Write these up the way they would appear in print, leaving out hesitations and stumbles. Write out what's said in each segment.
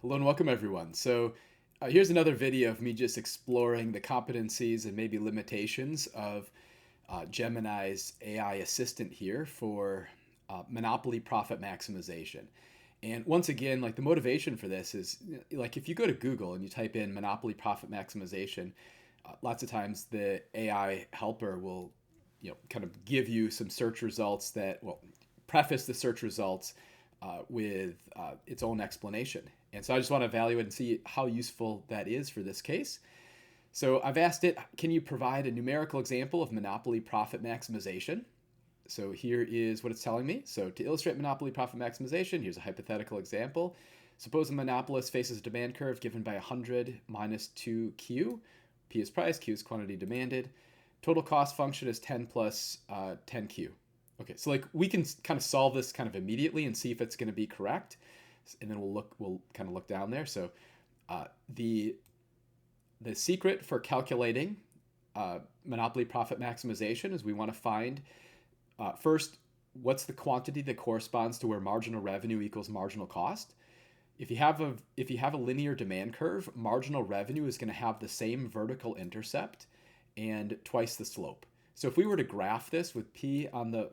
Hello and welcome everyone. Here's another video of me just exploring the competencies and maybe limitations of Gemini's AI assistant here for monopoly profit maximization. And once again, like the motivation for this is like if you go to Google and you type in monopoly profit maximization, lots of times the AI helper will kind of give you some search results that preface the search results with its own explanation. And so I just want to evaluate and see how useful that is for this case. So I've asked it, can you provide a numerical example of monopoly profit maximization? So here is what it's telling me. So to illustrate monopoly profit maximization, here's a hypothetical example. Suppose a monopolist faces a demand curve given by 100 minus 2Q. P is price, Q is quantity demanded. Total cost function is 10 plus 10Q. Okay, so like we can kind of solve this kind of immediately and see if it's going to be correct, and then we'll kind of look down there. So the secret for calculating monopoly profit maximization is we want to find first what's the quantity that corresponds to where marginal revenue equals marginal cost. If you have a linear demand curve, marginal revenue is going to have the same vertical intercept and twice the slope. So if we were to graph this with P on the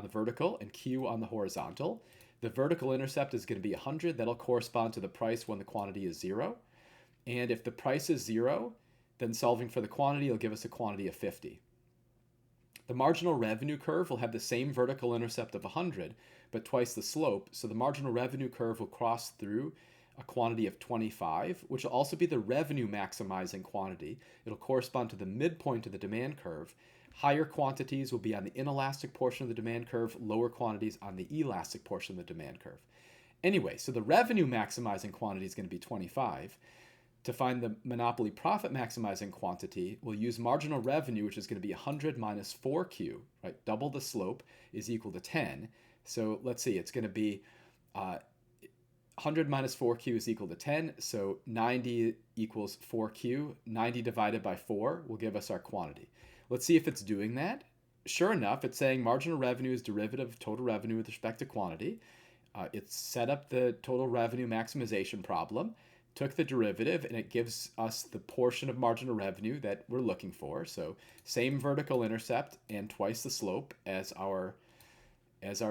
vertical and Q on the horizontal, the vertical intercept is going to be 100. That'll correspond to the price when the quantity is 0. And if the price is 0, then solving for the quantity will give us a quantity of 50. The marginal revenue curve will have the same vertical intercept of 100, but twice the slope. So the marginal revenue curve will cross through a quantity of 25, which will also be the revenue maximizing quantity. It'll correspond to the midpoint of the demand curve. Higher quantities will be on the inelastic portion of the demand curve, lower quantities on the elastic portion of the demand curve. Anyway, so the revenue maximizing quantity is going to be 25. To find the monopoly profit maximizing quantity, we'll use marginal revenue, which is going to be 100 minus 4Q, right? Double the slope is equal to 10. So let's see, it's going to be 100 minus 4Q is equal to 10. So 90 equals 4Q. 90 divided by 4 will give us our quantity. Let's see if it's doing that. Sure enough, it's saying marginal revenue is derivative of total revenue with respect to quantity. It's set up the total revenue maximization problem, took the derivative, and it gives us the portion of marginal revenue that we're looking for. So same vertical intercept and twice the slope as our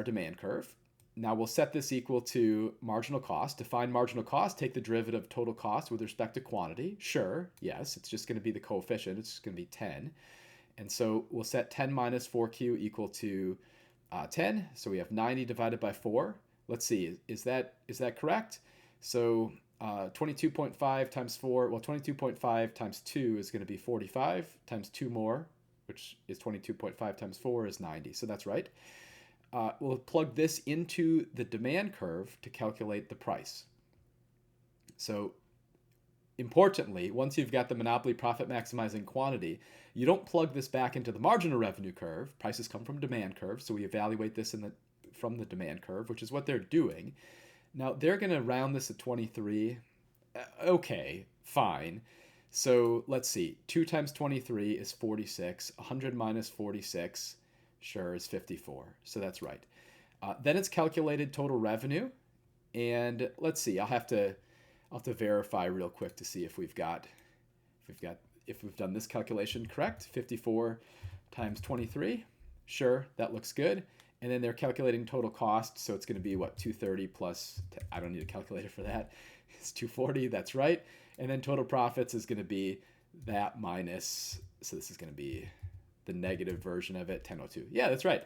demand curve. Now we'll set this equal to marginal cost. To find marginal cost, take the derivative of total cost with respect to quantity. Sure, yes, it's just going to be the coefficient. It's just going to be 10. And so we'll set 10 minus 4Q equal to 10. So we have 90 divided by 4. Let's see, is that correct? So 22.5 times 4, well, 22.5 times 2 is going to be 45, times 2 more, which is 22.5 times 4 is 90. So that's right. We'll plug this into the demand curve to calculate the price. So importantly, once you've got the monopoly profit maximizing quantity, you don't plug this back into the marginal revenue curve. Prices come from demand curve, so we evaluate this from the demand curve, which is what they're doing. Now, they're going to round this at 23. Okay, fine. So let's see. 2 times 23 is 46. 100 minus 46, sure, is 54. So that's right. Then it's calculated total revenue. And let's see. I'll have to verify real quick to see if we've done this calculation correct. 54 times 23. Sure, that looks good. And then they're calculating total cost, so it's going to be what, 230 plus, I don't need a calculator for that. It's 240, that's right. And then total profits is going to be that minus, so this is going to be the negative version of it, 1002. Yeah, that's right.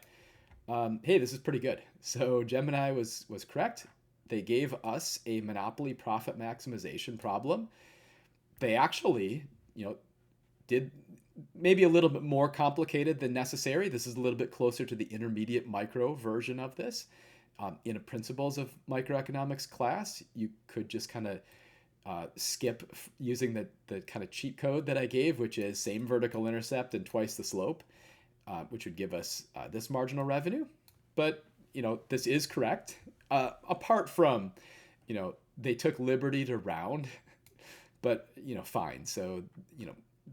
Hey, this is pretty good. So Gemini was correct. They gave us a monopoly profit maximization problem. They actually, did maybe a little bit more complicated than necessary. This is a little bit closer to the intermediate micro version of this. In a principles of microeconomics class, you could just kind of skip using the kind of cheat code that I gave, which is same vertical intercept and twice the slope, which would give us this marginal revenue. But, this is correct. Apart from, they took liberty to round, but, fine. So,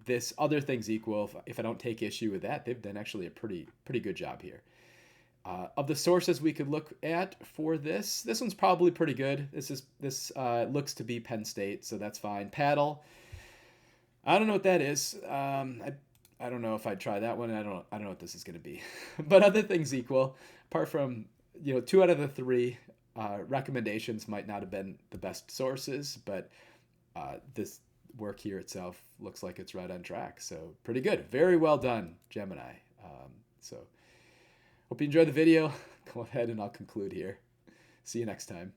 this other things equal, if I don't take issue with that, they've done actually a pretty good job here. Of the sources we could look at for this one's probably pretty good. This looks to be Penn State, so that's fine. Paddle, I don't know what that is. I don't know if I'd try that one. I don't know what this is going to be. But other things equal, apart from 2 out of the 3 recommendations might not have been the best sources, but this work here itself looks like it's right on track. So pretty good. Very well done, Gemini. So hope you enjoyed the video. Go ahead and I'll conclude here. See you next time.